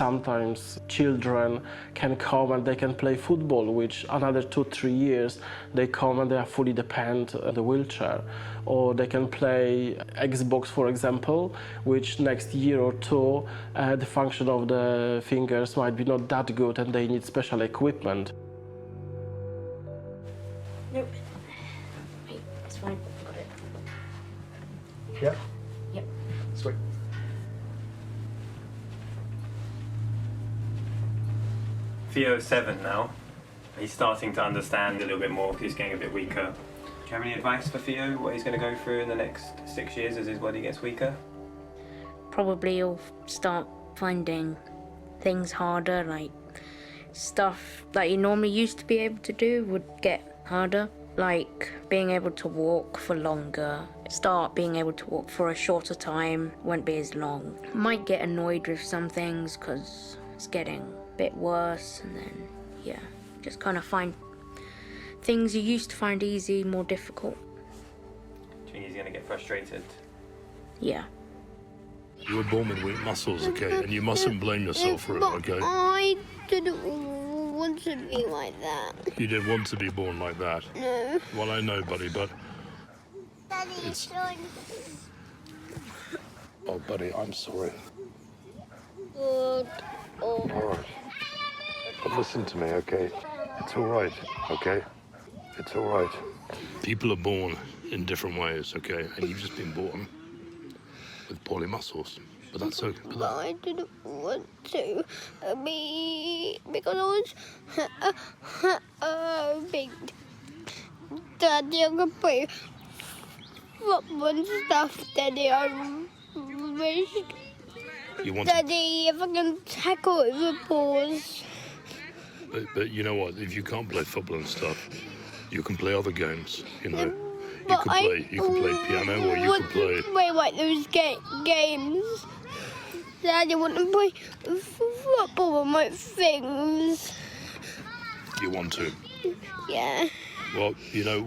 Sometimes children can come and they can play football, which another 2-3 years they come and they are fully dependent on the wheelchair. Or they can play Xbox, for example, which next year or two the function of the fingers might be not that good and they need special equipment. Nope. Wait, it's fine. Got it. Yeah? Yep. Sweet. Theo's 7 now. He's starting to understand a little bit more because he's getting a bit weaker. Do you have any advice for Theo, what he's going to go through in the next 6 years as his body gets weaker? Probably you'll start finding things harder, like stuff that you normally used to be able to do would get harder. Like being able to walk for longer, start being able to walk for a shorter time, won't be as long. Might get annoyed with some things because it's getting a bit worse, and then, yeah, just kind of find things you used to find easy, more difficult. Do you think he's going to get frustrated? Yeah. You were born with weak muscles, okay? And you mustn't blame yourself for it, okay? I didn't want to be like that. You didn't want to be born like that. No. Well, I know, buddy, but Daddy, it's... Oh, buddy, I'm sorry. Good. All right. But listen to me, okay? It's all right, okay? It's all right. People are born in different ways, okay? And you've just been born with poorly muscles. But that's okay. But I didn't want to be, because I was big. Daddy, I could play football and stuff. Daddy, I wish. You want Daddy, if I can tackle with the balls. But you know what? If you can't play football and stuff, you can play other games, you know? You But can play piano, or you can play... like those games. Daddy, I want to play football with my things. You want to? Yeah. Well, you know,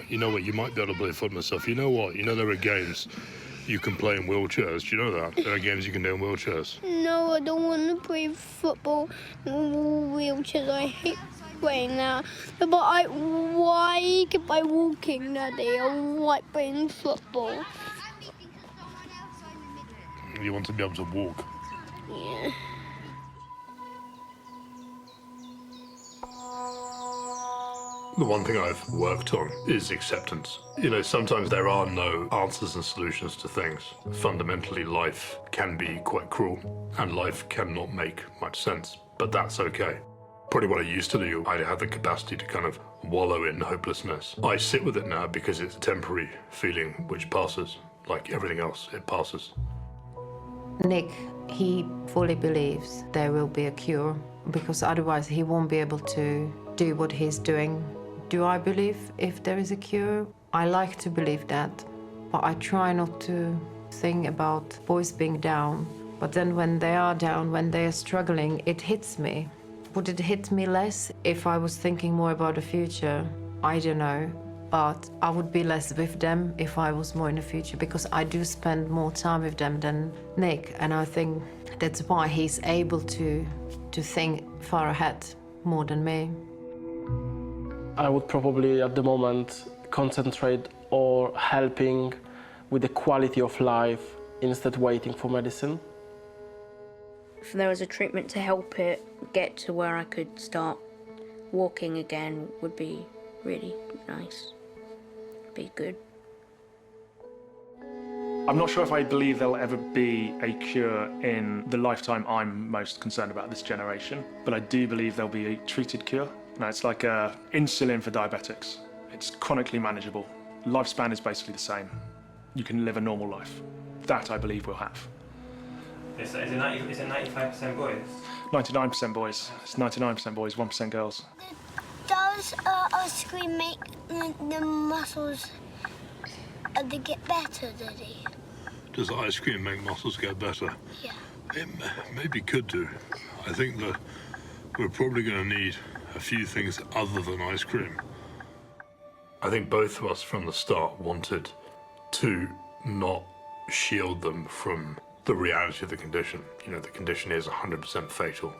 you know what? You might be able to play football and stuff. You know what? You know there are games you can play in wheelchairs. Do you know that? There are games you can do in wheelchairs. No, I don't want to play football in wheelchairs. I hate playing that. But why keep I walking, Daddy? I like playing football. You want to be able to walk. Yeah. The one thing I've worked on is acceptance. You know, sometimes there are no answers and solutions to things. Fundamentally, life can be quite cruel, and life cannot make much sense, but that's okay. Probably what I used to do, I had the capacity to kind of wallow in hopelessness. I sit with it now because it's a temporary feeling which passes. Like everything else, it passes. Nick, he fully believes there will be a cure, because otherwise he won't be able to do what he's doing. Do I believe if there is a cure? I like to believe that, but I try not to think about boys being down. But then when they are down, when they are struggling, it hits me. Would it hit me less if I was thinking more about the future? I don't know, but I would be less with them if I was more in the future, because I do spend more time with them than Nick, and I think that's why he's able to think far ahead more than me. I would probably at the moment concentrate on helping with the quality of life instead waiting for medicine. If there was a treatment to help it get to where I could start walking again, would be really nice. Be good. I'm not sure if I believe there'll ever be a cure in the lifetime I'm most concerned about, this generation, but I do believe there'll be a treated cure. Now, it's like insulin for diabetics. It's chronically manageable. Lifespan is basically the same. You can live a normal life. That, I believe, we'll have. Is it 95% boys? 99% boys. It's 99% boys, 1% girls. Does ice cream make the muscles they get better, Daddy? Does ice cream make muscles get better? Yeah. It maybe could do. I think that we're probably going to need a few things other than ice cream. I think both of us from the start wanted to not shield them from the reality of the condition. You know, the condition is 100% fatal.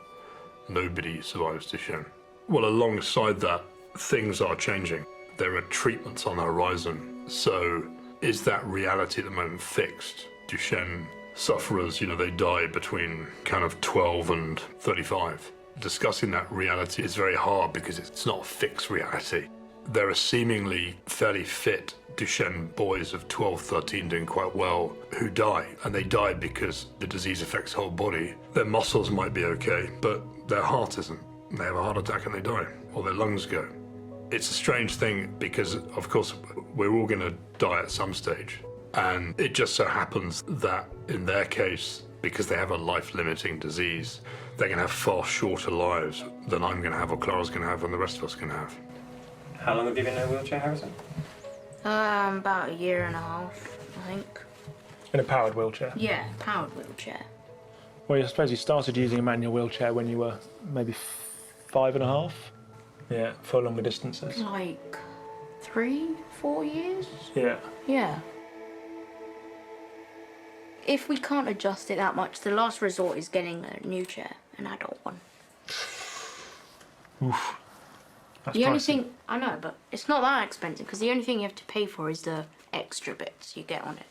Nobody survives Duchenne. Well, alongside that, things are changing. There are treatments on the horizon. So is that reality at the moment fixed? Duchenne sufferers, you know, they die between kind of 12 and 35. Discussing that reality is very hard because it's not a fixed reality. There are seemingly fairly fit Duchenne boys of 12, 13 doing quite well who die, and they die because the disease affects the whole body. Their muscles might be okay, but their heart isn't. They have a heart attack and they die, or their lungs go. It's a strange thing because, of course, we're all going to die at some stage. And it just so happens that in their case, because they have a life-limiting disease, they're going to have far shorter lives than I'm going to have, or Clara's going to have, and the rest of us can have. How long have you been in a wheelchair, Harrison? About a year and a half, I think. In a powered wheelchair? Yeah, powered wheelchair. Well, I suppose you started using a manual wheelchair when you were maybe 5.5? Yeah, for longer distances. Like 3, 4 years? Yeah. Yeah. If we can't adjust it that much, the last resort is getting a new chair, an adult one. Oof. That's The only pricey. thing, I know, but it's not that expensive because the only thing you have to pay for is the extra bits you get on it.